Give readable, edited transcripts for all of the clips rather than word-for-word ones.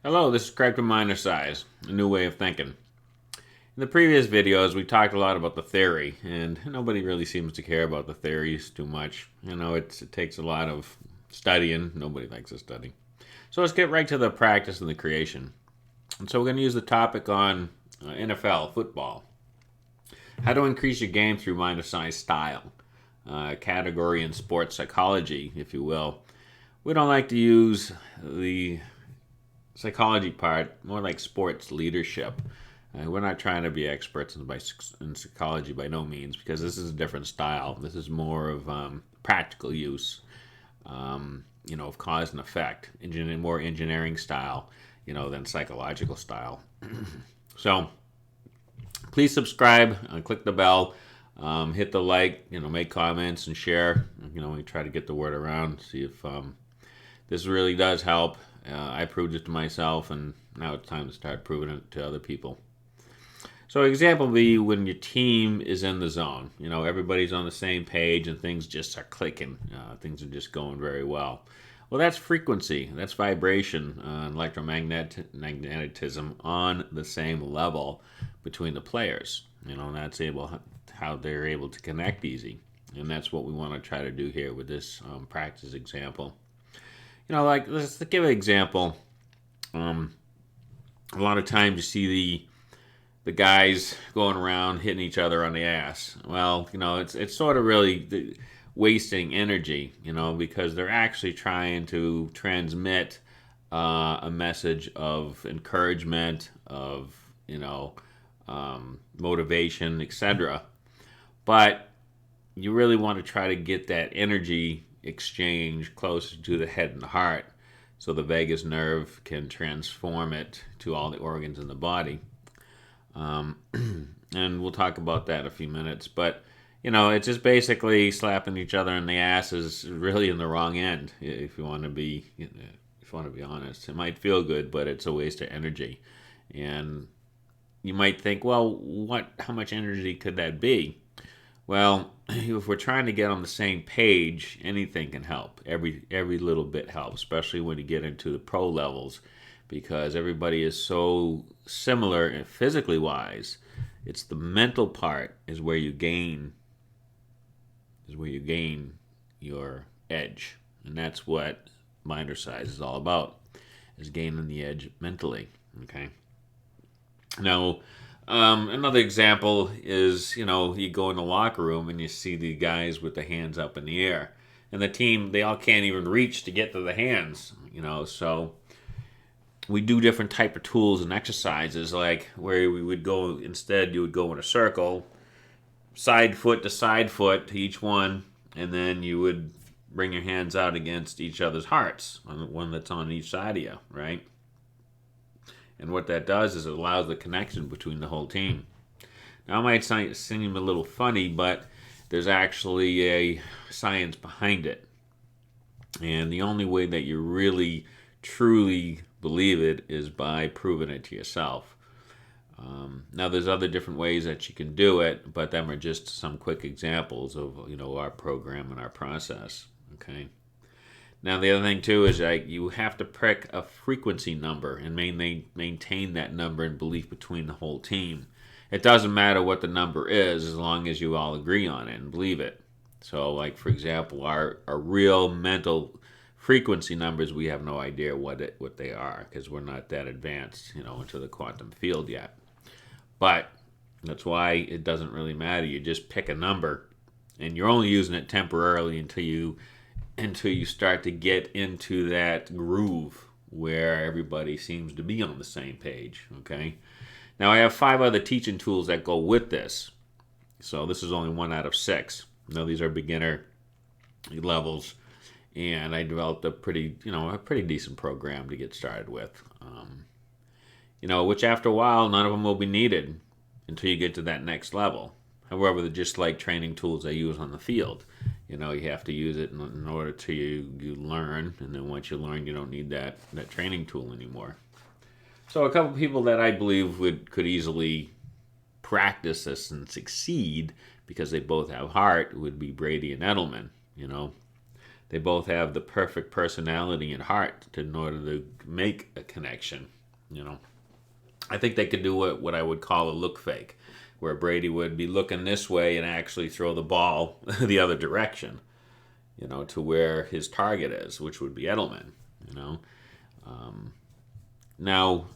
Hello, this is Craig from Mindercise, a new way of thinking. In the previous videos, we talked a lot about the theory, and nobody really seems to care about the theories too much. It takes a lot of studying. Nobody likes to study. So let's get right to the practice and the creation. And so we're going to use the topic on NFL, football. How to increase your game through Mindercise style. Category in sports psychology, if you will. We don't like to use the psychology part, more like sports leadership. We're not trying to be experts in psychology by no means, because this is a different style. This is more of practical use, of cause and effect, more engineering style, than psychological style. So please subscribe, click the bell, hit the like, make comments and share. We try to get the word around, see if this really does help. I proved it to myself, and now it's time to start proving it to other people. So example B, when your team is in the zone, everybody's on the same page and things just are clicking. Things are just going very well. Well, that's frequency, that's vibration, electromagnetism on the same level between the players. And that's how they're able to connect easy. And that's what we want to try to do here with this practice example. Let's give an example. A lot of times you see the guys going around hitting each other on the ass. Well, it's sort of really wasting energy, because they're actually trying to transmit a message of encouragement, of motivation, etc. But you really want to try to get that energy exchange closer to the head and the heart, so the vagus nerve can transform it to all the organs in the body. And we'll talk about that in a few minutes. But it's just basically slapping each other in the ass is really in the wrong end. If you want to be, honest, it might feel good, but it's a waste of energy. And you might think, well, how much energy could that be? Well, if we're trying to get on the same page, anything can help. Every little bit helps, especially when you get into the pro levels, because everybody is so similar physically wise. It's the mental part is where you gain your edge, and that's what Mindercise is all about, is gaining the edge mentally. Okay. Now, another example is, you go in the locker room and you see the guys with the hands up in the air. And the team, they all can't even reach to get to the hands, so we do different type of tools and exercises, like where we would go, instead you would go in a circle, side foot to each one, and then you would bring your hands out against each other's hearts, on the one that's on each side of you, right? And what that does is it allows the connection between the whole team. Now, it might seem a little funny, but there's actually a science behind it. And the only way that you really, truly believe it is by proving it to yourself. Now, there's other different ways that you can do it, but them are just some quick examples of, our program and our process. Okay. Now, the other thing, too, is you have to pick a frequency number and maintain that number and belief between the whole team. It doesn't matter what the number is, as long as you all agree on it and believe it. So, like, for example, our real mental frequency numbers, we have no idea what they are, because we're not that advanced, into the quantum field yet. But that's why it doesn't really matter. You just pick a number, and you're only using it temporarily until you start to get into that groove where everybody seems to be on the same page, okay? Now, I have 5 other teaching tools that go with this. So this is only 1 out of 6. Now, these are beginner levels, and I developed a pretty decent program to get started with. Which after a while, none of them will be needed until you get to that next level. However, they're just like training tools I use on the field. You have to use it in order to you learn, and then once you learn, you don't need that training tool anymore. So a couple people that I believe could easily practice this and succeed, because they both have heart, would be Brady and Edelman. They both have the perfect personality and heart in order to make a connection. You know, I think they could do what I would call a look fake, where Brady would be looking this way and actually throw the ball the other direction, to where his target is, which would be Edelman. You know, now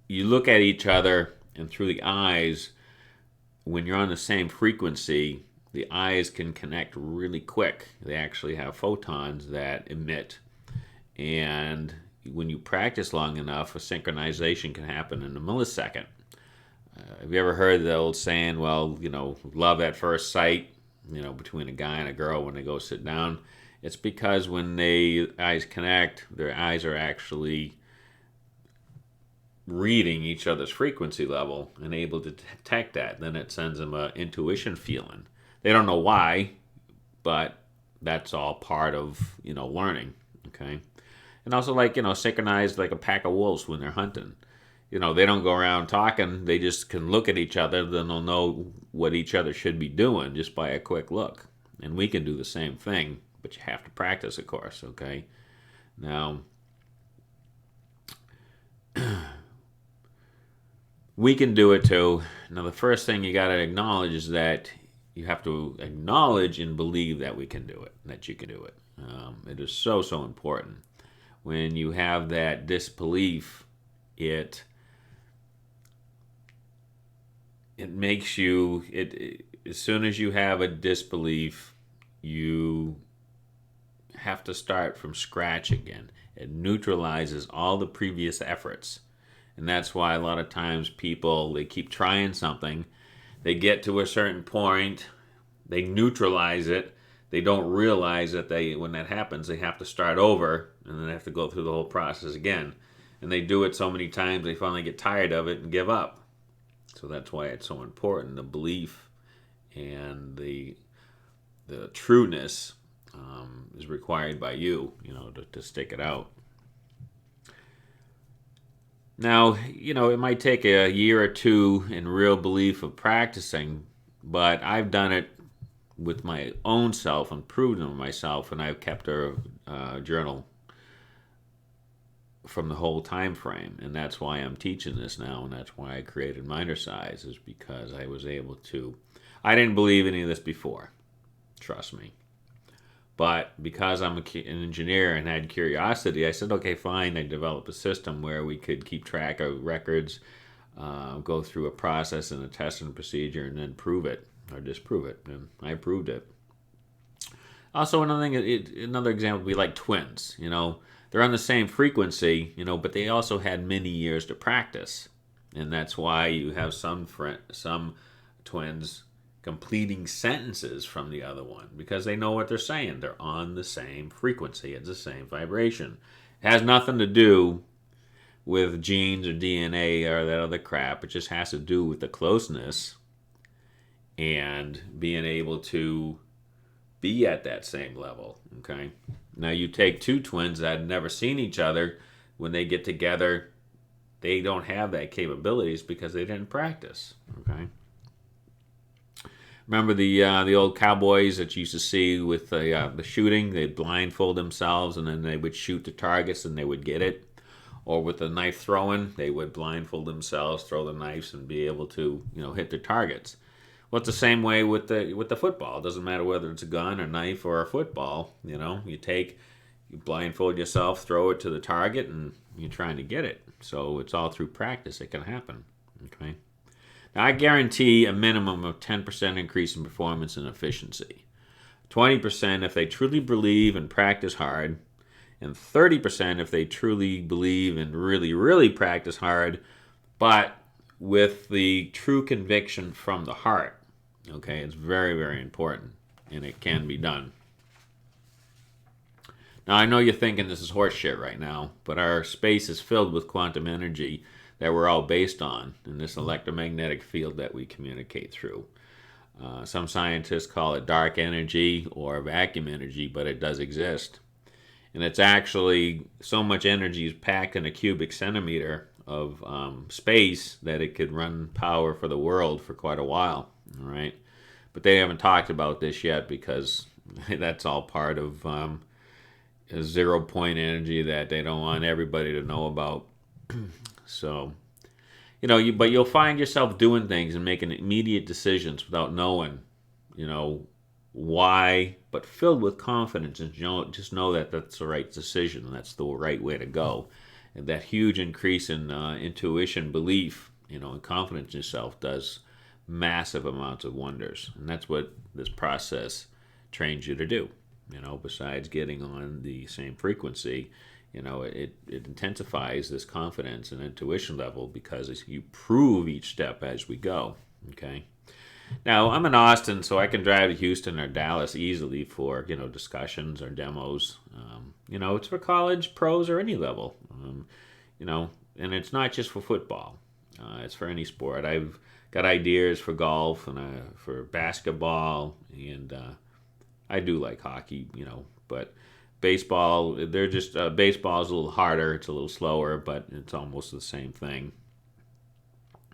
you look at each other, and through the eyes, when you're on the same frequency, the eyes can connect really quick. They actually have photons that emit, and when you practice long enough, a synchronization can happen in a millisecond. Have you ever heard the old saying, well, love at first sight, between a guy and a girl when they go sit down? It's because when they eyes connect, their eyes are actually reading each other's frequency level and able to detect that. Then it sends them an intuition feeling. They don't know why, but that's all part of, learning, okay? And also, synchronized like a pack of wolves when they're hunting. They don't go around talking. They just can look at each other. Then they'll know what each other should be doing just by a quick look. And we can do the same thing, but you have to practice, of course, okay? Now, we can do it too. Now, the first thing you got to acknowledge is that you have to acknowledge and believe that we can do it, that you can do it. It is so, so important. When you have that disbelief, it makes you, as soon as you have a disbelief, you have to start from scratch again. It neutralizes all the previous efforts. And that's why a lot of times people, they keep trying something, they get to a certain point, they neutralize it, they don't realize that when that happens, they have to start over, and then they have to go through the whole process again. And they do it so many times, they finally get tired of it and give up. So that's why it's so important, the belief and the trueness is required by you, to stick it out. Now, it might take a year or two in real belief of practicing, but I've done it with my own self and proven it myself, and I've kept a journal from the whole time frame, and that's why I'm teaching this now, and that's why I created Mindercise, is because I was able to. I didn't believe any of this before, trust me. But because I'm an engineer and had curiosity, I said, okay, fine. I developed a system where we could keep track of records, go through a process and a testing procedure, and then prove it or disprove it. And I proved it. Also, another example would be like twins. They're on the same frequency, but they also had many years to practice. And that's why you have some twins completing sentences from the other one, because they know what they're saying. They're on the same frequency. It's the same vibration. It has nothing to do with genes or DNA or that other crap. It just has to do with the closeness and being able to be at that same level, okay? Now, you take two twins that had never seen each other. When they get together, they don't have that capabilities because they didn't practice, okay? Remember the old cowboys that you used to see with the shooting? They'd blindfold themselves, and then they would shoot the targets, and they would get it. Or with the knife throwing, they would blindfold themselves, throw the knives, and be able to hit their targets. Well, it's the same way with the football. It doesn't matter whether it's a gun, a knife, or a football. You blindfold yourself, throw it to the target, and you're trying to get it. So it's all through practice. It can happen. Okay. Now, I guarantee a minimum of 10% increase in performance and efficiency. 20% if they truly believe and practice hard, and 30% if they truly believe and really, really practice hard, but with the true conviction from the heart. Okay, it's very, very important, and it can be done. Now, I know you're thinking this is horse shit right now, but our space is filled with quantum energy that we're all based on in this electromagnetic field that we communicate through. Some scientists call it dark energy or vacuum energy, but it does exist. And it's actually so much energy is packed in a cubic centimeter of space that it could run power for the world for quite a while. All right, but they haven't talked about this yet because that's all part of a 0 point energy that they don't want everybody to know about. So, but you'll find yourself doing things and making immediate decisions without knowing, you know, why, but filled with confidence, and just know that that's the right decision and that's the right way to go. And that huge increase in intuition, belief, and confidence in yourself does massive amounts of wonders. And that's what this process trains you to do. Besides getting on the same frequency, it intensifies this confidence and intuition level because you prove each step as we go. Okay. Now, I'm in Austin, so I can drive to Houston or Dallas easily for, discussions or demos. It's for college, pros, or any level. And it's not just for football. It's for any sport. I've got ideas for golf and for basketball, and I do like hockey, but baseball, they're just, baseball's a little harder. It's a little slower, but it's almost the same thing,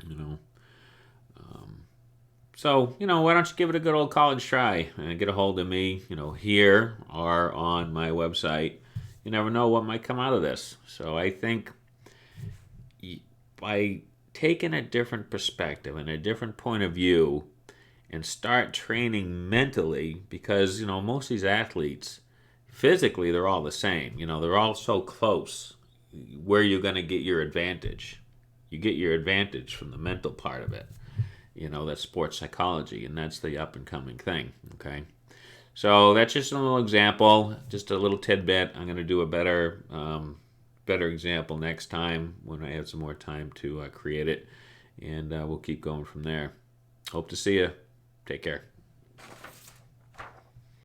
you know. So, why don't you give it a good old college try and get a hold of me, here or on my website. You never know what might come out of this. So I think by taking a different perspective and a different point of view and start training mentally, because, most of these athletes, physically, they're all the same. They're all so close. Where you're going to get your advantage? You get your advantage from the mental part of it. That's sports psychology, and that's the up and coming thing. Okay, so that's just a little example, just a little tidbit. I'm going to do a better example next time when I have some more time to create it, and we'll keep going from there. Hope to see you. Take care.